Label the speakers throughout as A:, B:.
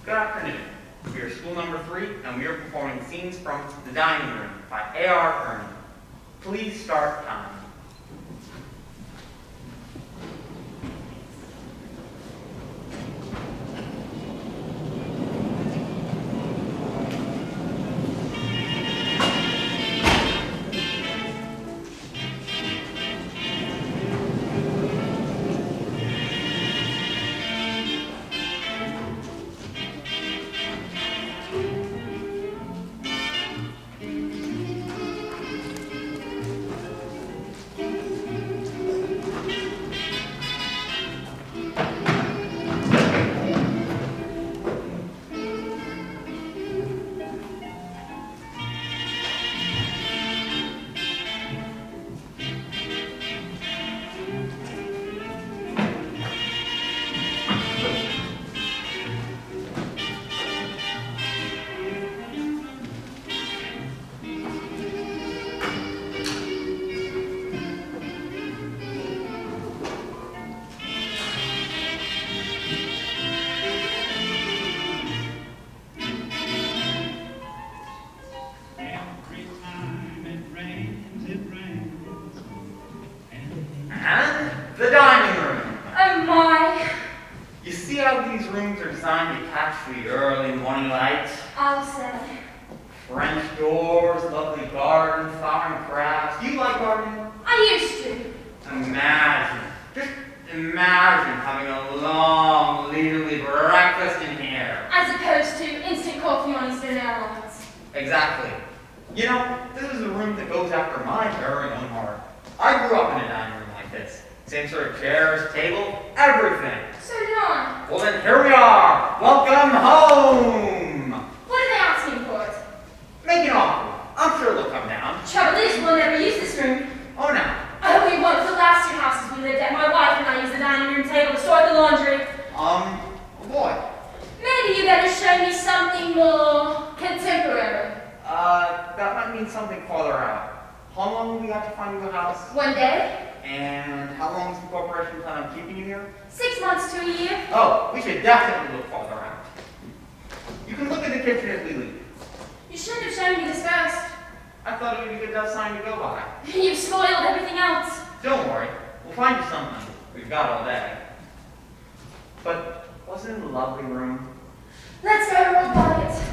A: Good afternoon. We are school number 3, and we are performing scenes from The Dining Room by A.R. Kearney. Please start time. The dining room.
B: Oh my.
A: You see how these rooms are designed to catch the early morning light?
B: I'll say.
A: French doors, lovely garden, flowering crabs. Do you like gardening?
B: I used to.
A: Just imagine having a long, leisurely breakfast in here.
B: As opposed to instant coffee on Eastern Airlines.
A: Exactly. You know, this is a room that goes after my very own heart. I grew up in a dining room like this. Same sort of chairs, table, everything.
B: So did I.
A: Well then, here we are. Welcome home.
B: What are they asking for it?
A: Make an offer. I'm sure they'll come down.
B: Trouble is, we'll never use this room.
A: Oh no.
B: Oh, we won't. The last 2 houses we lived at, my wife and I used the dining room table to store the laundry.
A: Boy.
B: Maybe you better show me something more contemporary.
A: That might mean something farther out. How long have we got to find you a house?
B: 1 day.
A: And how long is the corporation plan on keeping you here?
B: 6 months to a year.
A: Oh, we should definitely look farther out. You can look at the kitchen as we leave.
B: You shouldn't have shown me this first.
A: I thought it would be a good sign to go by.
B: You've spoiled everything else.
A: Don't worry, we'll find you something. We've got all day. But wasn't it a lovely room?
B: Let's go roll by it.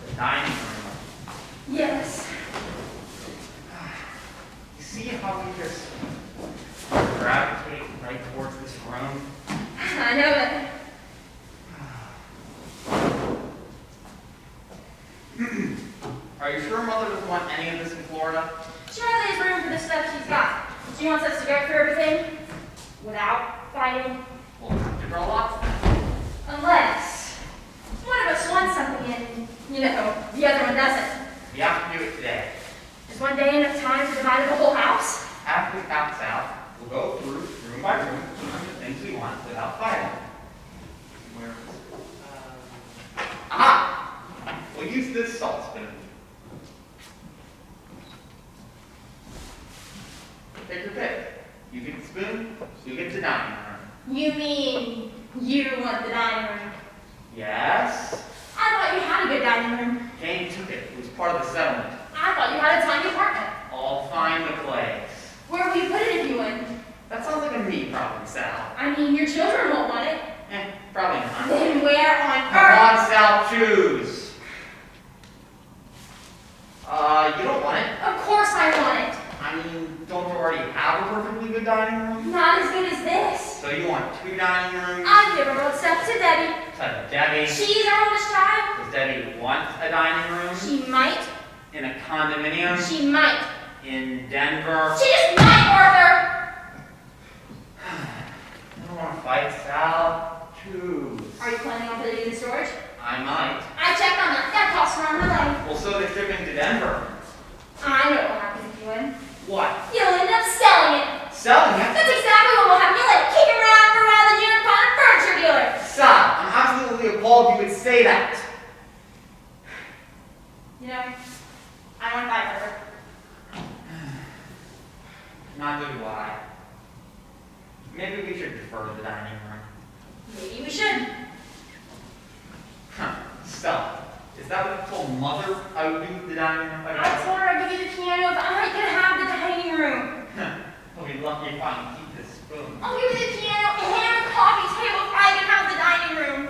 A: The dining room.
B: Yes.
A: You see how we just gravitate right towards this room?
B: I know it.
A: Are you sure Mother doesn't want any of this in Florida?
B: She only has room for the stuff she's got. She wants us to go through everything without fighting.
A: We'll have to draw lots then.
B: Unless one of us wants something and, the other one doesn't.
A: We have to do it today.
B: Is 1 day enough time to divide the whole house?
A: After we pass out, we'll go through room by room, each of the things we want without fighting. Where is it? Aha! We'll use this salt spoon. Take your pick. You get the spoon, you get the dining room.
B: You mean you want the dining room?
A: Yes?
B: I thought you had a good dining room.
A: Jane took it. It was part of the settlement.
B: I thought you had a tiny apartment.
A: I'll find the place.
B: Where will you put it if you win?
A: That sounds like a me problem, Sal.
B: I mean, your children won't want it.
A: Probably not.
B: Then where on
A: Come
B: earth?
A: on, Sal, choose. You don't want it.
B: Of course I want it.
A: I I mean, don't you already have a perfectly good dining room?
B: Not as good as this.
A: So you want 2 dining rooms?
B: I've given road stuff to Debbie.
A: To Debbie?
B: She's our oldest child.
A: Does Debbie want a dining room?
B: She might.
A: In a condominium?
B: She might.
A: In Denver?
B: She just might, Arthur.
A: I don't want to fight, Sal. Choose.
B: Are you planning on putting it in storage?
A: I might.
B: I checked on that. That costs an arm and a leg.
A: Well, so they're shipping to Denver.
B: I know what will happen if you win.
A: What?
B: You'll end up selling it.
A: Selling it?
B: That's exactly what will happen. You'll let it kick around for a while, then you're upon a furniture dealer.
A: Sal, I'm absolutely appalled you would say that.
B: You know, I want to buy her.
A: Neither do I. Maybe we should defer to the dining room.
B: Maybe we should.
A: Huh. Stella, is that what you told Mother I would do with the dining room?
B: I told her I'd give you the piano if I could have the dining room.
A: I'll be lucky if I can keep this spoon.
B: I'll give you the piano and the coffee table if I can have the dining room.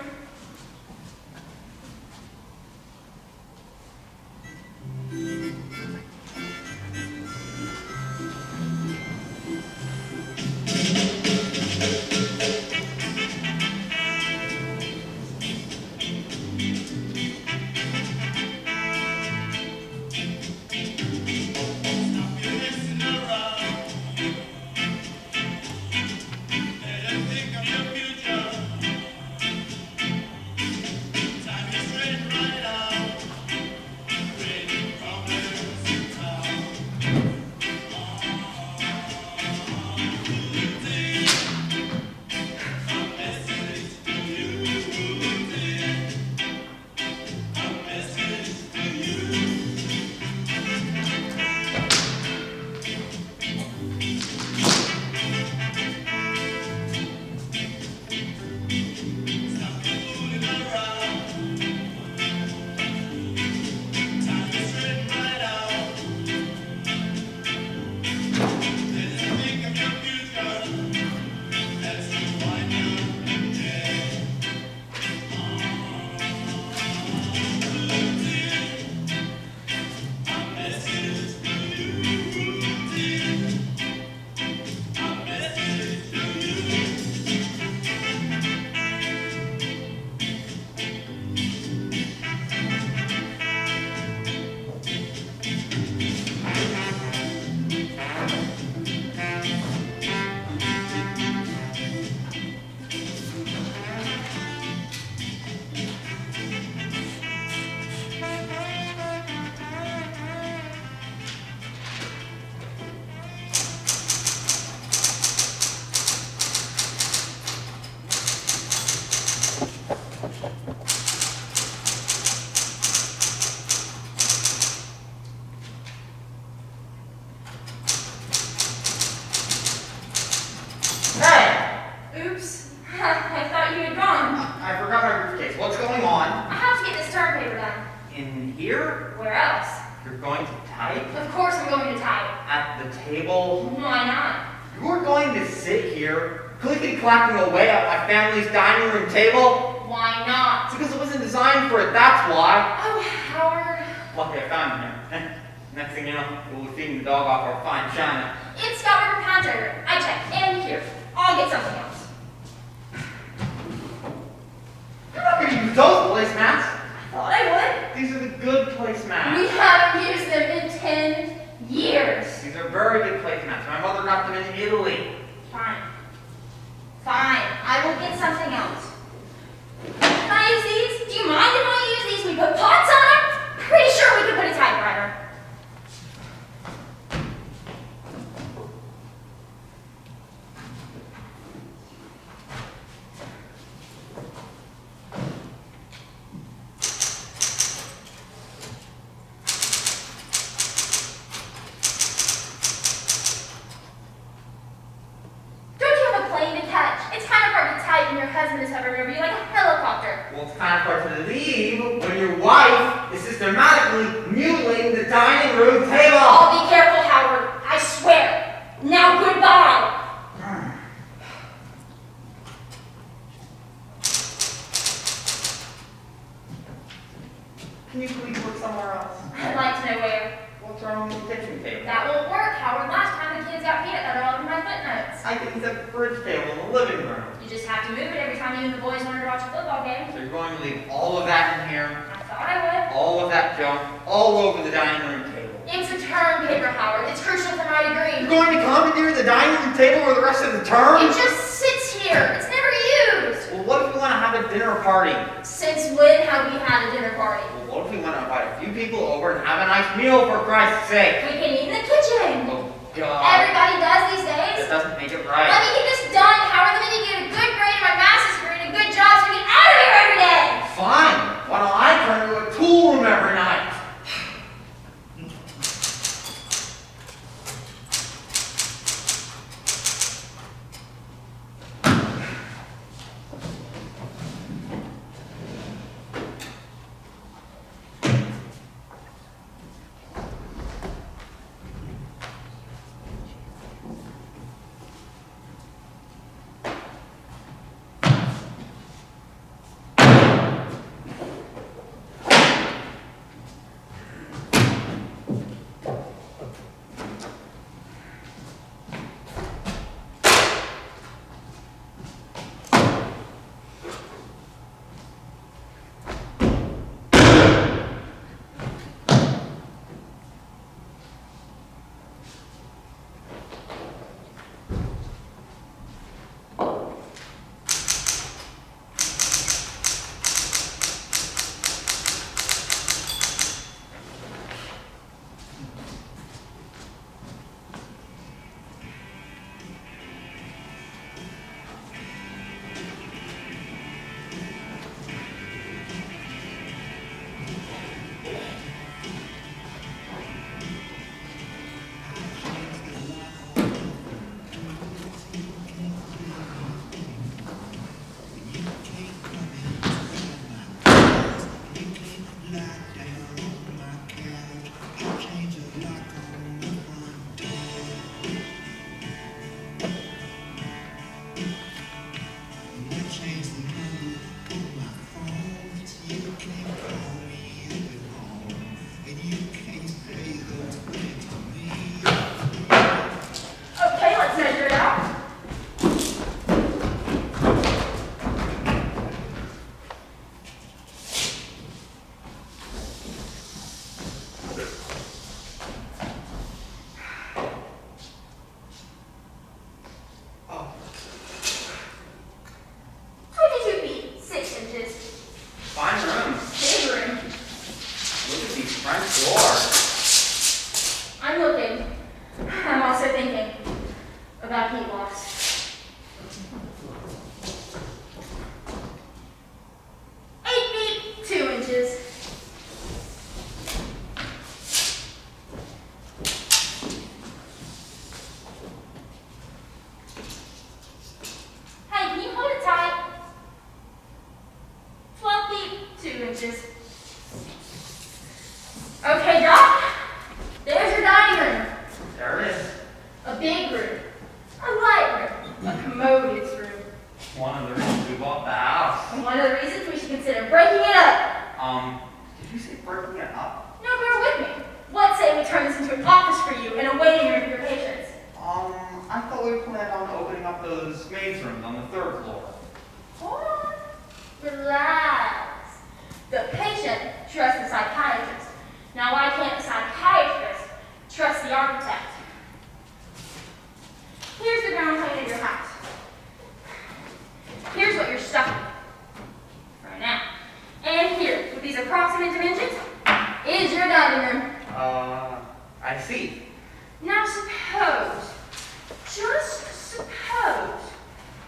A: Clacking away at my family's dining room table?
B: Why not?
A: It's because it wasn't designed for it, that's why.
B: Oh, Howard.
A: Lucky I found him. Next thing you know, we'll be feeding the dog off our fine china.
B: It's got river pounder. I checked. And here. I'll get something else.
A: You're not going to use those placemats.
B: I thought I would.
A: These are the good placemats.
B: We haven't used them in 10 years.
A: These are very good placemats. My mother got them in Italy.
B: Fine. Fine. I will get something else. Can I use these? Do you mind if I use these? We put pots on them? Pretty sure we could put a typewriter. Husband is hovering over you like a helicopter.
A: Well, it's kind of hard to believe when your wife is systematically mutilating the dining room table.
B: Oh, be careful, Howard. I swear. Now, goodbye.
A: Can you please look somewhere else?
B: I'd like to know where.
A: What's wrong with the kitchen table?
B: That won't work, Howard.
A: I can set the fridge table in the living room.
B: You just have to move it every time you and the boys wanted to watch a football game.
A: So you're going to leave all of that in here?
B: I thought I would.
A: All of that junk all over the dining room table.
B: It's a term paper, Howard. It's crucial for my degree.
A: You're going to commandeer the dining room table for the rest of the term?
B: It just sits here. It's never used.
A: Well, what if we want to have a dinner party?
B: Since when have we had a dinner party?
A: Well, what if we want to invite a few people over and have a nice meal, for Christ's sake?
B: We can eat in the kitchen.
A: Oh, God.
B: Everybody does these days.
A: That doesn't make it right.
B: Let me get this done, Howard. Let me get a good grade in my master's degree and a good job so we get out of here every day.
A: Fine. Why don't I turn into a tool room every night?
B: Okay, let's measure it out.
A: Oh,
B: 22 feet, 6 inches.
A: fine room.
B: Big room.
A: Look at these French doors.
B: I'm looking. I'm also thinking about heat loss. 8 feet, 2 inches. Hey, can you hold it tight? 12 feet, 2 inches. Okay, Doc. There's your dining room.
A: There it is.
B: A big room. A light room. A commodious room.
A: One of the reasons we bought the house.
B: And one of the reasons we should consider breaking it up.
A: Did you say breaking it up?
B: No, bear with me. Let's say we turn this into an office for you and a waiting room for your patients.
A: I thought we planned on opening up those maids' rooms on the 3rd floor.
B: Hold on. Relax. The patient trusts the psychiatrist. Now, why can't the psychiatrist trust the architect? Here's the ground plan of your house. Here's what you're stuck with for now. And here, with these approximate dimensions, is your dining room.
A: I see.
B: Now suppose, just suppose,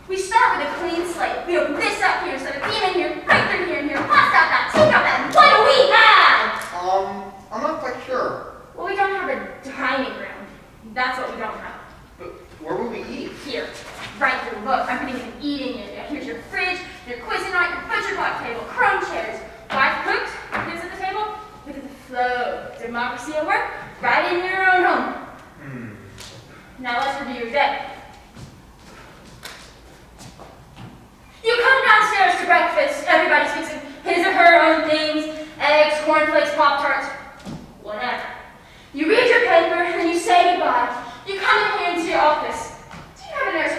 B: we start with a clean slate. We open this up here, set a beam in here, right through here and here, bust out that, take out that. What do we have?
A: I'm not quite sure.
B: Well, we don't have a dining room. That's what we don't have.
A: But where will we eat?
B: Here, right here, look, I'm putting an eating area. Here's your fridge, your Cuisinart, your butcher block table, chrome chairs. Wife cooked, kids at the table. Look at the flow. Democracy at work, right in your own home. Now let's review your day. You come downstairs to breakfast. Everybody's fixing his or her own things. Eggs, cornflakes, Pop-Tarts, whatever. You read your paper and then you say goodbye. You come in here into your office. Do you have a nurse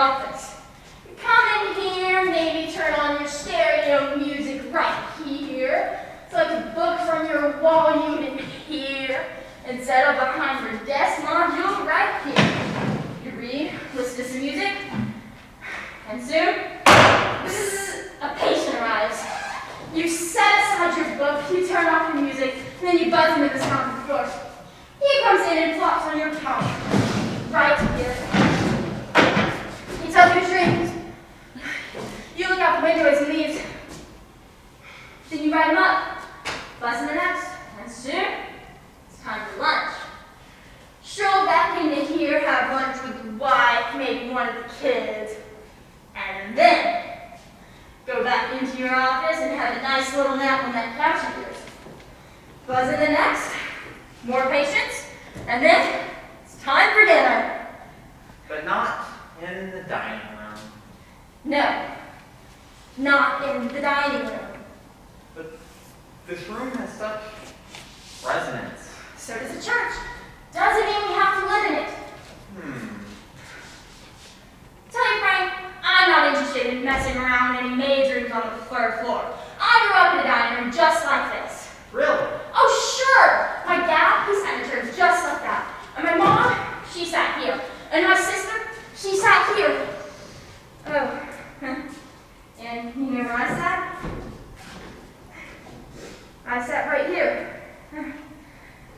B: office. You come in here, maybe turn on your stereo music right here. Select a book from your wall unit here and settle behind your desk module right here. You read, listen to some music, and soon, a patient arrives. You set aside your book, you turn off your music, and then you buzz him at the sound of the door. He comes in and flops on your couch, right here. He tells you his dreams. You look out the window as he leaves. Then you write him up, buzz him the next, and soon, it's time for lunch. Stroll back into here, have lunch with your wife, maybe one of the kids, and then go back into your office and have a nice little nap on that couch of yours. Buzz in the next, more patients, and then it's time for dinner.
A: But not in the dining room.
B: No, not in the dining room.
A: But this room has such resonance.
B: So does the church. Doesn't mean we have to live in it. Tell you Frank, I'm not interested in messing around in any maid rooms on the third floor. I grew up in a dining room just like this.
A: Really?
B: Oh, sure! My dad, he sat in a chair just like that. And my mom, she sat here. And my sister, she sat here. Oh, and you know where I sat? I sat right here.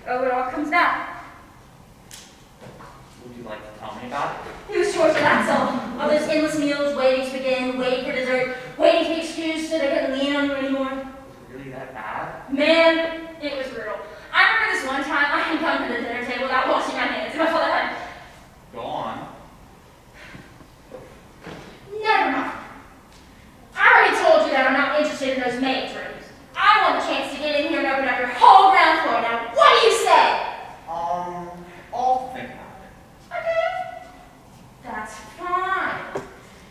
B: Oh, it all comes down.
A: Would you like to tell me about it?
B: It was short, that's all. All those endless meals, waiting to begin, waiting for dessert, waiting to be excused so they couldn't lean on you anymore.
A: Was it really that bad?
B: Man, it was brutal. I remember this one time I had come to the dinner table without washing my hands, and my father had,
A: Go on.
B: never mind. I already told you that I'm not interested in those maids' rooms. I want a chance to get in here and open up your whole ground floor. Now, what do you say?
A: I'll think about it.
B: Okay. That's fine.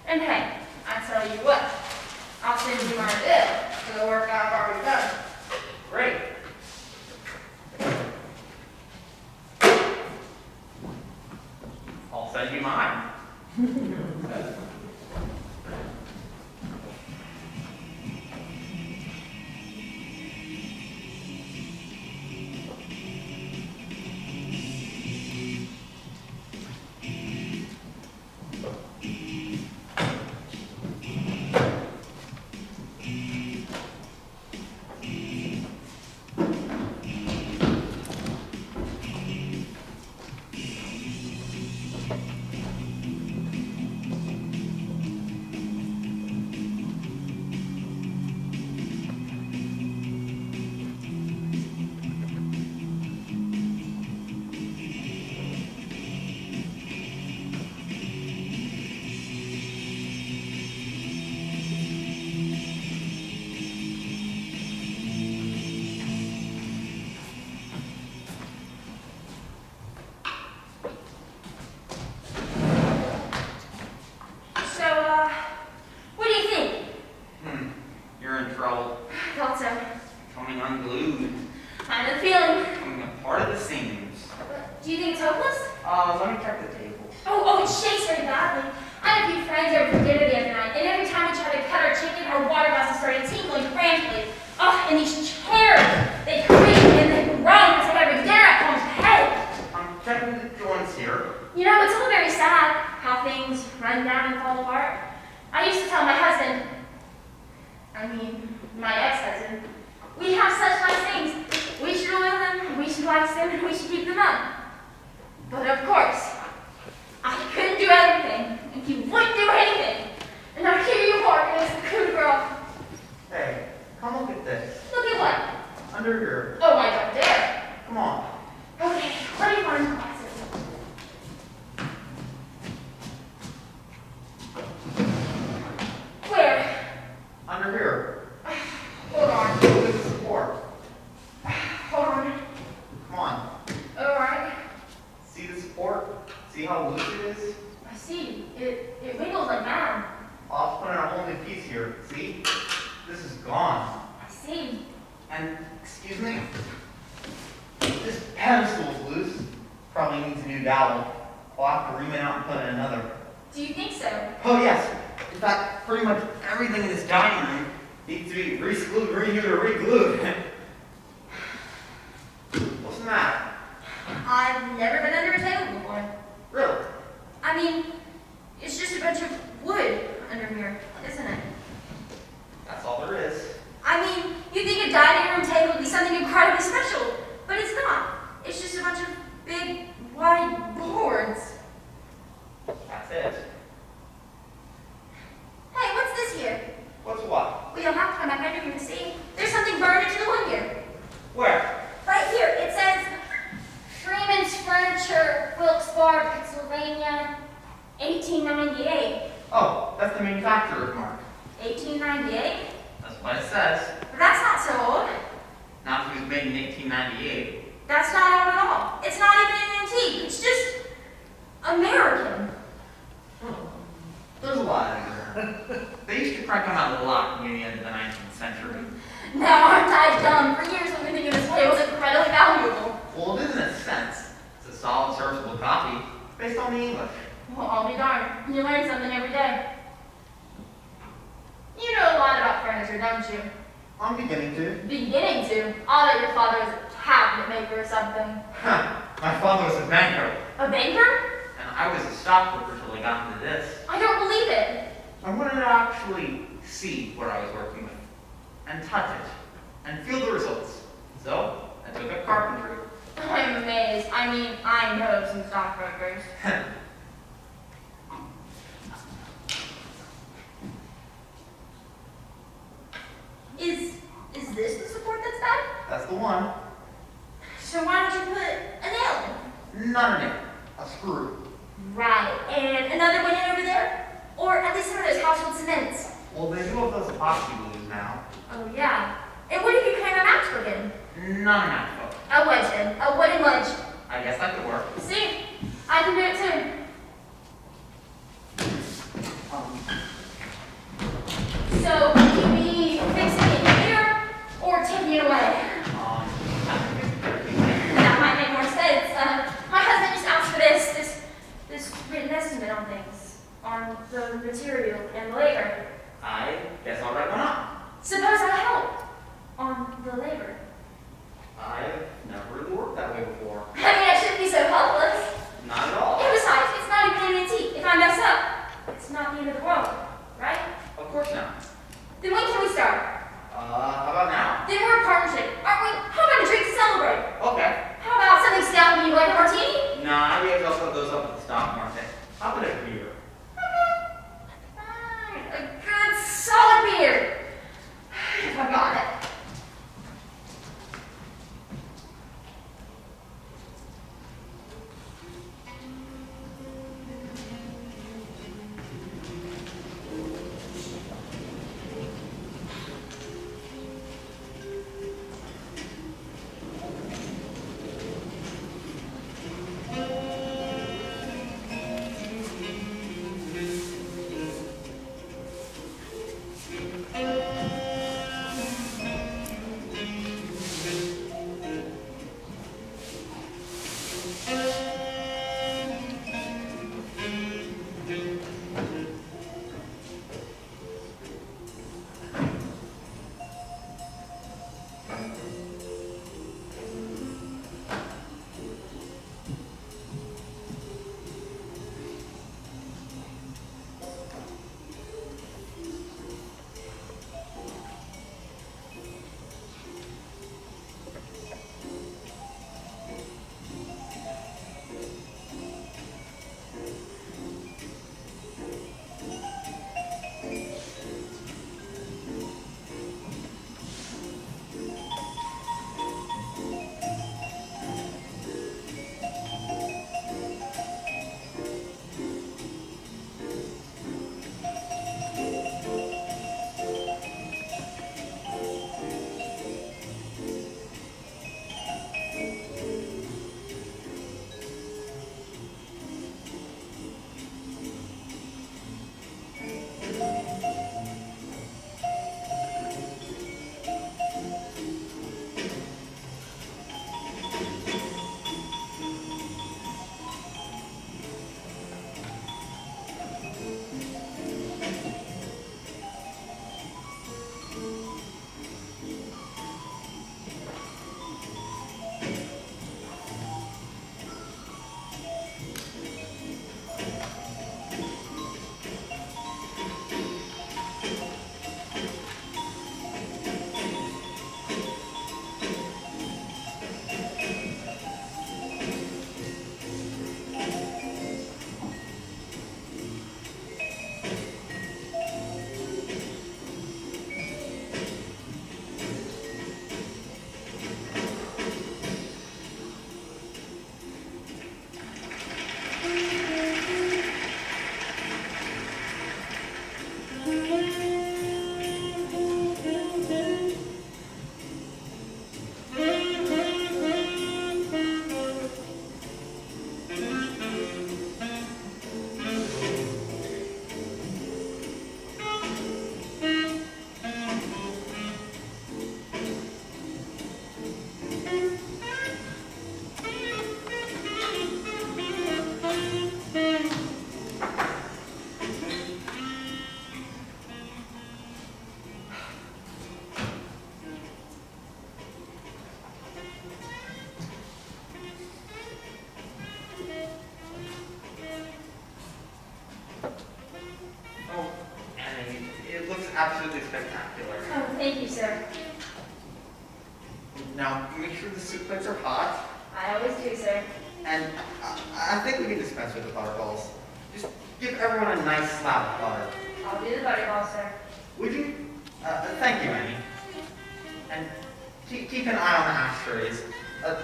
B: And hey, I tell you what, I'll send you my bill for the work I've already done.
A: Great. I'll send you mine.
B: What do you think?
A: You're in trouble.
B: I thought so.
A: Becoming unglued.
B: I know the feeling.
A: Becoming a part of the seams.
B: Do you think it's hopeless?
A: Let me check the table.
B: Oh, it shakes very badly. I had a few friends over for dinner the other night, and every time we tried to cut our chicken, our water glasses started tinkling frantically. Oh, and these chairs, they creak and they groan. It's like every dinner at home's head.
A: I'm checking the joints here.
B: You know, it's all very sad how things run down and fall apart. I used to tell my husband, my ex-husband, we have such nice things. We should oil them, we should wax them, and we should keep them up. But of course, I couldn't do everything, and he wouldn't do anything. And now here you are, as the cool girl.
A: Hey, come look at this.
B: Look at what?
A: Under here.
B: Oh, I don't dare.
A: Come on.
B: Okay, let me find my glasses. Where?
A: Under here.
B: Hold on.
A: Look at the support.
B: Hold on.
A: Come on.
B: All right.
A: See the support? See how loose it is?
B: I see. It wiggles like mad.
A: I'll put in a whole new piece here. See? This is gone.
B: I see.
A: And, excuse me, this pedestal's loose. Probably needs a new dowel. I'll have to ream it out and put in another.
B: Do you think so?
A: Oh yes. In fact, pretty much everything in this dining room needs to be re-screwed, renewed, or re-glued. What's the matter?
B: I've never been under a table before.
A: Really?
B: I mean, it's just a bunch of wood under here, isn't it?
A: That's all there is.
B: I mean, you'd think a dining room table would be something incredibly special, but it's not. It's just a bunch of big, wide boards.
A: That's it.
B: Hey, what's this here?
A: What's what?
B: Well, you'll have to come back under here to see. There's something burned into the wood here.
A: Where?
B: Right here, it says Freeman's Furniture, Wilkes-Barre, Pennsylvania, 1898.
A: Oh, that's the manufacturer's mark.
B: 1898?
A: That's what it says.
B: But that's not so old.
A: Not if it was made in 1898.
B: That's not old at all. It's not even an antique. It's just American.
A: There's a lot in there. They used to crank them out a lot near the end of the 19th century.
B: Now aren't I dumb? For years I've been thinking this table was incredibly valuable.
A: Well, it is in a sense. It's a solid, serviceable copy based on the English.
B: Well, I'll be darned. You learn something every day. You know a lot about furniture, don't you?
A: I'm beginning to.
B: Beginning to. I'll bet your father was a cabinet maker or something.
A: Huh. My father was a banker,
B: A banker?
A: and I was a stockbroker till I got into this.
B: I don't believe it.
A: I wanted to actually see what I was working with, and touch it, and feel the results. So, I took up carpentry.
B: I'm amazed. I mean, I know some stockbrokers. Is this the support that's bad?
A: That's the one.
B: So why don't you put a nail in?
A: Not a nail. A screw.
B: Right, and another one in over there? Or at least some of those household cements.
A: Well, they do have those epoxy glues now.
B: Oh, yeah. And what if you cram a matchbook in?
A: Not a matchbook.
B: A wedge then. A wooden wedge.
A: I guess that could work.
B: See? I can do it too. So, would you be fixing it here or taking it away? That might make more sense. My husband just asked for this written estimate on things, on the material and the labor.
A: I guess I'll write one up.
B: Suppose I help on the labor.
A: I've never really worked that way before.
B: I mean, I shouldn't be so helpless.
A: Not at all.
B: And besides, it's not even an antique. If I mess up, it's not the end of the world, right?
A: Of course not.
B: Then when can we start?
A: How about now?
B: Then we're a partnership, aren't we? How about a drink to celebrate?
A: Okay.
B: How about something snappy like a martini?
A: Nah, I guess I'll put those up at the stock market. How about a beer?
B: Fine, a good solid beer. If I got it. sir.
A: Now, make sure the soup plates are hot.
B: I always do, sir.
A: And I think we can dispense with the butterballs. Just give everyone a nice slab of butter.
B: I'll do the butterball, sir.
A: Would you? Thank you, Annie. And keep an eye on the ashtrays.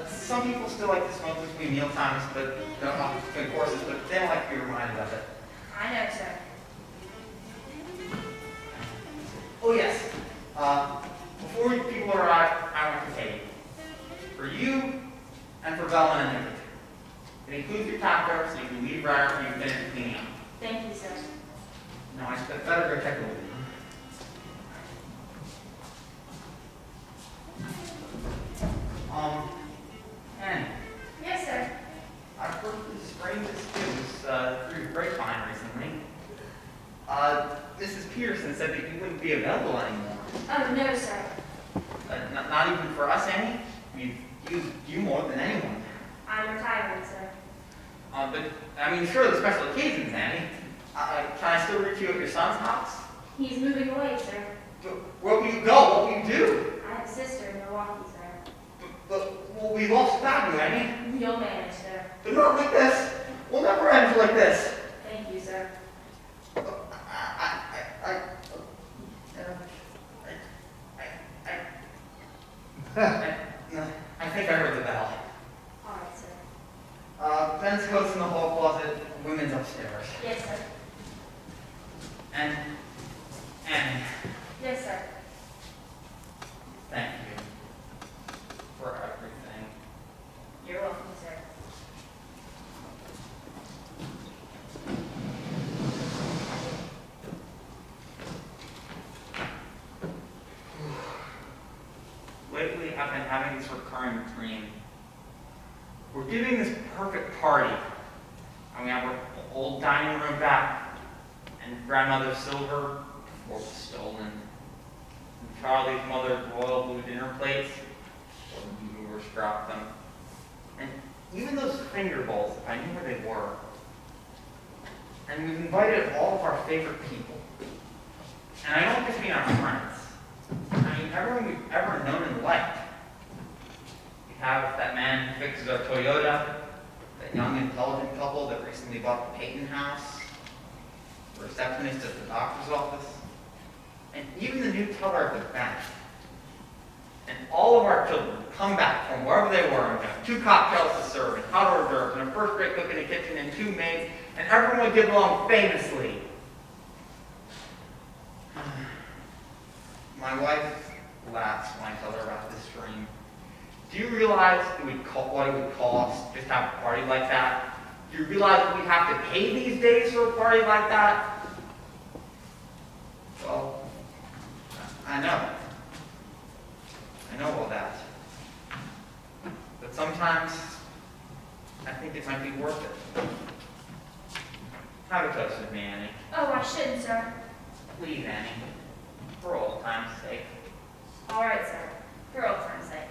A: Some people still like to smoke between meal times, but not between courses, but they don't like to be reminded of it.
B: I know, sir.
A: Oh yes. Before people arrive, I want to tell you. For you and for Velma and Nick. It includes your taco, so you can leave right after you finish cleaning up.
B: Thank you, sir.
A: No, I better go check it over. Annie,
B: Yes, sir.
A: I've heard this strangest news through the grapevine recently. Mrs. Peterson said that you wouldn't be available anymore.
B: Oh, no, sir.
A: Not even for us, Annie. We've used you more than anyone.
B: I'm retiring, sir.
A: But, I mean, sure, the special occasions, Annie. Can I still reach you at your son's house?
B: He's moving away, sir.
A: But where will you go? What will you do?
B: I have a sister in Milwaukee, sir.
A: Well, we lost without you, Annie.
B: You'll manage, sir.
A: But not like this. We'll never end like this.
B: Thank you, sir.
A: I think I heard the bell.
B: All right, sir.
A: Men's coats in the hall closet, women's upstairs.
B: Yes, sir.
A: And
B: Yes, sir.
A: thank you for everything.
B: You're welcome, sir.
A: Lately, I've been having this recurring dream. We're giving this perfect party, and we have our old dining room back, and grandmother's silver before it was stolen, and Charlie's mother's royal blue dinner plates before the movers dropped them, and even those finger bowls, if I knew where they were. And we've invited all of our favorite people. And I don't just mean our friends. I mean, everyone we've ever known and liked. We have that man who fixes our Toyota, that young, intelligent couple that recently bought the Peyton house, the receptionist at the doctor's office, and even the new teller at the bank. And all of our children come back from wherever they were and have 2 cocktails to serve, and hot hors d'oeuvres, and a first-rate cook in the kitchen, and 2 maids, and everyone would get along famously. My wife laughs when I tell her about this dream. Do you realize what it would cost just to have a party like that? Do you realize that we'd have to pay these days for a party like that? Well, I know. I know all that. But sometimes, I think it might be worth it. Have a toast with me, Annie.
B: Oh, I shouldn't, sir.
A: Please, Annie. For old time's sake.
B: All right, sir. For old time's sake.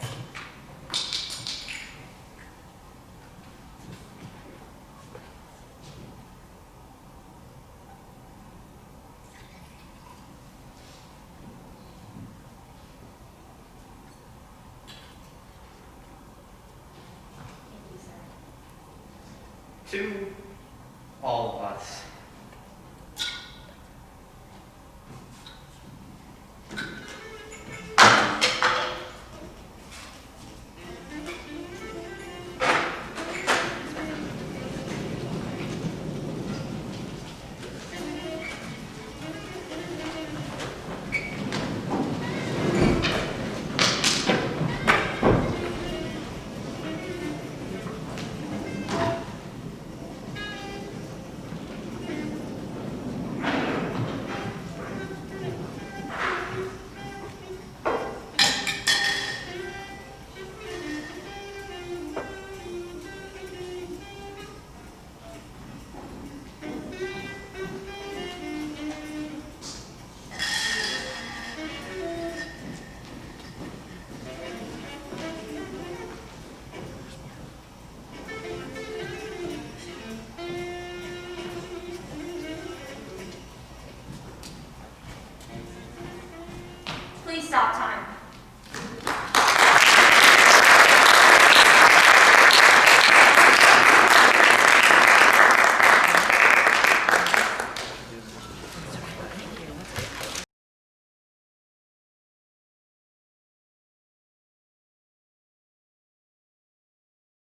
B: Thank you, sir.
A: To all of us.
B: Please stop talking.